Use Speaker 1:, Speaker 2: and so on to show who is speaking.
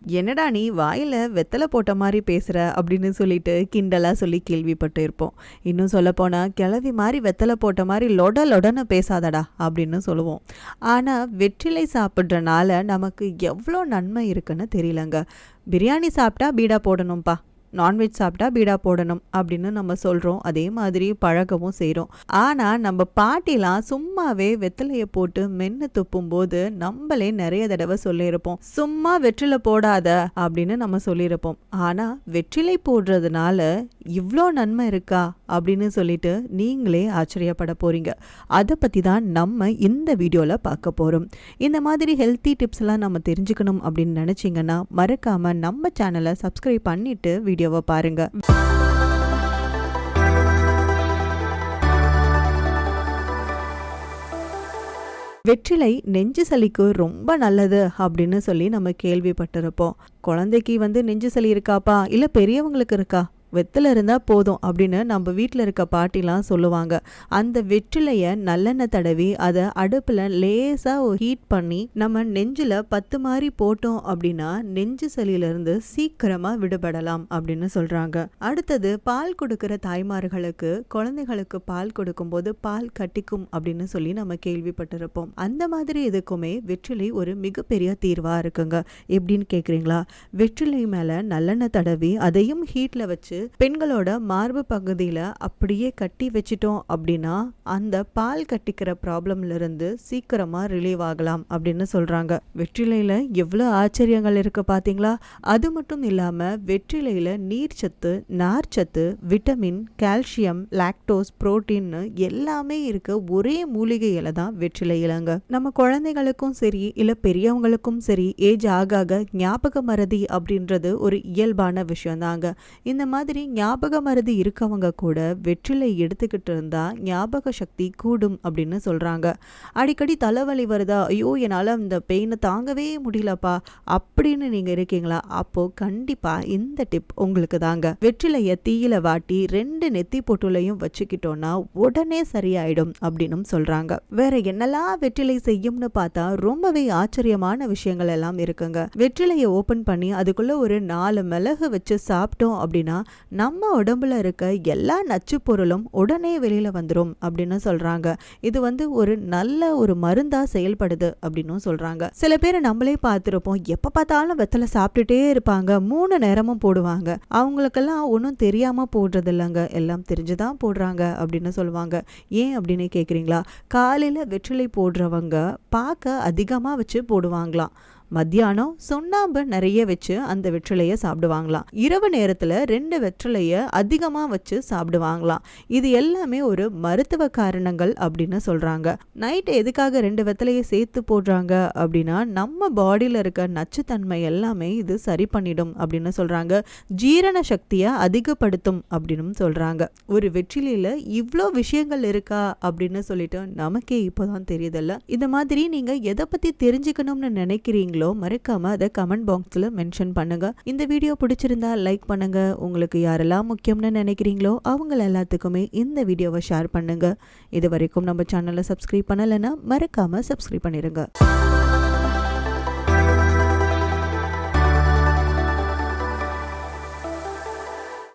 Speaker 1: என்னடா நீ வாயில வெத்தலை போட்ட மாதிரி பேசுற அப்படின்னு சொல்லிட்டு கிண்டலா சொல்லி கேள்விப்பட்டு இருப்போம். இன்னும் சொல்ல போனா கிளவி மாதிரி வெத்தலை போட்ட மாதிரி லொட லொடன்னு பேசாதடா அப்படின்னு சொல்லுவோம். ஆனா வெற்றிலை சாப்பிட்றனால நமக்கு எவ்வளோ நன்மை இருக்குன்னு தெரியலங்க. பிரியாணி சாப்பிட்டா பீடா போடணும்ப்பா, நான்வெஜ் சாப்பிட்டா பீடா போடணும் அப்படின்னு நம்ம சொல்கிறோம். அதே மாதிரி பழகவும் செய்கிறோம். ஆனால் நம்ம பாட்டிலாம் சும்மாவே வெத்தலையை போட்டு மென்று துப்பும்போது நம்மளே நிறைய தடவை சொல்லியிருப்போம், சும்மா வெற்றிலை போடாத அப்படின்னு நம்ம சொல்லியிருப்போம். ஆனால் வெற்றிலை போடுறதுனால இவ்வளோ நன்மை இருக்கா அப்படின்னு சொல்லிட்டு நீங்களே ஆச்சரியப்பட போகிறீங்க. அதை பற்றி தான் நம்ம இந்த வீடியோவில் பார்க்க போகிறோம். இந்த மாதிரி ஹெல்த்தி டிப்ஸ்லாம் நம்ம தெரிஞ்சுக்கணும் அப்படின்னு நினச்சிங்கன்னா மறக்காமல் நம்ம சேனலை சப்ஸ்கிரைப் பண்ணிவிட்டு வீடியோவை பாருங்க. வெற்றிலை நெஞ்சு சளிக்கு ரொம்ப நல்லது அப்படின்னு சொல்லி நம்ம கேள்விப்பட்டிருப்போம். குழந்தைக்கு நெஞ்சு சளி இருக்காப்பா, இல்லை பெரியவங்களுக்கு இருக்கா, வெத்தலை இருந்தால் போதும் அப்படின்னு நம்ம வீட்டில் இருக்க பாட்டிலாம் சொல்லுவாங்க. அந்த வெற்றிலையை நல்லெண்ணெய் தடவி அதை அடுப்பில் லேசாக ஹீட் பண்ணி நம்ம நெஞ்சில் 10 மாதிரி போட்டோம் அப்படின்னா நெஞ்சு சளியிலிருந்து சீக்கிரமாக விடுபடலாம் அப்படின்னு சொல்கிறாங்க. அடுத்தது பால் கொடுக்குற தாய்மார்களுக்கு குழந்தைகளுக்கு பால் கொடுக்கும்போது பால் கட்டிக்கும் அப்படின்னு சொல்லி நம்ம கேள்விப்பட்டிருப்போம். அந்த மாதிரி இதுக்குமே வெற்றிலை ஒரு மிகப்பெரிய தீர்வாக இருக்குங்க. எப்படின்னு கேட்குறீங்களா? வெற்றிலை மேலே நல்லெண்ணெய் தடவி அதையும் ஹீட்டில் வச்சு பெண்களோட மார்பு பகுதியில அப்படியே கட்டி வச்சிட்டோம் அப்படின்னா அந்த பால் கட்டிக்கிற ப்ராப்ளம்ல இருந்து சீக்கிரமா ரிலீவ் ஆகலாம் அப்படின்னு சொல்றாங்க. வெற்றிலையில எவ்வளவு ஆச்சரியங்கள் இருக்கு பாத்தீங்களா? அது மட்டும் இல்லாம வெற்றிலையில நீர்ச்சத்து, நார்ச்சத்து, விட்டமின், கால்சியம், லாக்டோஸ், புரோட்டீன் எல்லாமே இருக்க ஒரே மூலிகையில தான் வெற்றிலை இலங்க. நம்ம குழந்தைகளுக்கும் சரி இல்ல பெரியவங்களுக்கும் சரி ஏஜ் ஆக ஆக ஞாபக மறதி அப்படின்றது ஒரு இயல்பான விஷயம் தாங்க. இந்த மாதிரி ஞாபக மறதி இருக்கவங்க கூட வெற்றிலை எடுத்துக்கிட்டு இருந்தா ஞாபக சக்தி கூடும் அப்படின்னு சொல்றாங்க. அடிக்கடி தலைவலி வருதா, ஐயோ என்னால இந்த பெயினை தாங்கவே முடியலப்பா அப்படின்னு நீங்க இருக்கீங்களா? அப்போ கண்டிப்பா இந்த டிப் உங்களுக்கு தாங்க. வெற்றிலைய தீயில வாட்டி 2 நெத்தி பொட்டுலையும் வச்சுக்கிட்டோம்னா உடனே சரியாயிடும் அப்படின்னு சொல்றாங்க. வேற என்னெல்லாம் வெற்றிலை செய்யும்னு பார்த்தா ரொம்பவே ஆச்சரியமான விஷயங்கள் எல்லாம் இருக்குங்க. வெற்றிலையை ஓபன் பண்ணி அதுக்குள்ள ஒரு 4 மிளகு வச்சு சாப்பிட்டோம் அப்படின்னா நம்ம உடம்புல இருக்க எல்லா நச்சு பொருளும் உடனே வெளியில வந்துடும் அப்படின்னு சொல்றாங்க. இது ஒரு நல்ல ஒரு மருந்தா செயல்படுது அப்படின்னு சொல்றாங்க. சில பேர் நம்மளே பார்த்திருப்போம், எப்ப பார்த்தாலும் வெத்தலை சாப்பிட்டுட்டே இருப்பாங்க, 3 நேரமும் போடுவாங்க. அவங்களுக்கெல்லாம் ஒன்றும் தெரியாம போடுறது இல்லைங்க, எல்லாம் தெரிஞ்சுதான் போடுறாங்க அப்படின்னு சொல்லுவாங்க. ஏன் அப்படின்னு கேட்குறீங்களா? காலையில வெற்றிலை போடுறவங்க பார்க்க அதிகமா வச்சு போடுவாங்களாம். மத்தியானம் சுண்ணாம்பு நிறைய வச்சு அந்த வெற்றிலையை சாப்பிடுவாங்களாம். இரவு நேரத்துல 2 வெற்றிலையை அதிகமா வச்சு சாப்பிடுவாங்களாம். இது எல்லாமே ஒரு மருத்துவ காரணங்கள் அப்படின்னு சொல்றாங்க. நைட் எதுக்காக 2 வெத்தலையை சேர்த்து போடுறாங்க அப்படின்னா நம்ம பாடியில இருக்க நச்சுத்தன்மை எல்லாமே இது சரி பண்ணிடும் அப்படின்னு சொல்றாங்க. ஜீரண சக்தியை அதிகப்படுத்தும் அப்படின்னு சொல்றாங்க. ஒரு வெற்றிலையில இவ்வளோ விஷயங்கள் இருக்கா அப்படின்னு சொல்லிட்டு நமக்கே இப்போதான் தெரியுதல்ல. இந்த மாதிரி நீங்க எதை பத்தி தெரிஞ்சுக்கணும்னு நினைக்கிறீங்களோ மறக்காம அதை கமெண்ட் பாக்ஸ்ல மென்ஷன் பண்ணுங்க. இந்த வீடியோ பிடிச்சிருந்தா லைக் பண்ணுங்க. உங்களுக்கு யாரெல்லாம் முக்கியம்னு நினைக்கிறீங்களோ அவங்க எல்லாத்துக்குமே இந்த வீடியோவை ஷேர் பண்ணுங்க. இது வரைக்கும் நம்ம சேனலை சப்ஸ்கிரைப் பண்ணலைன்னா மறக்காம சப்ஸ்கிரைப் பண்ணிருங்க.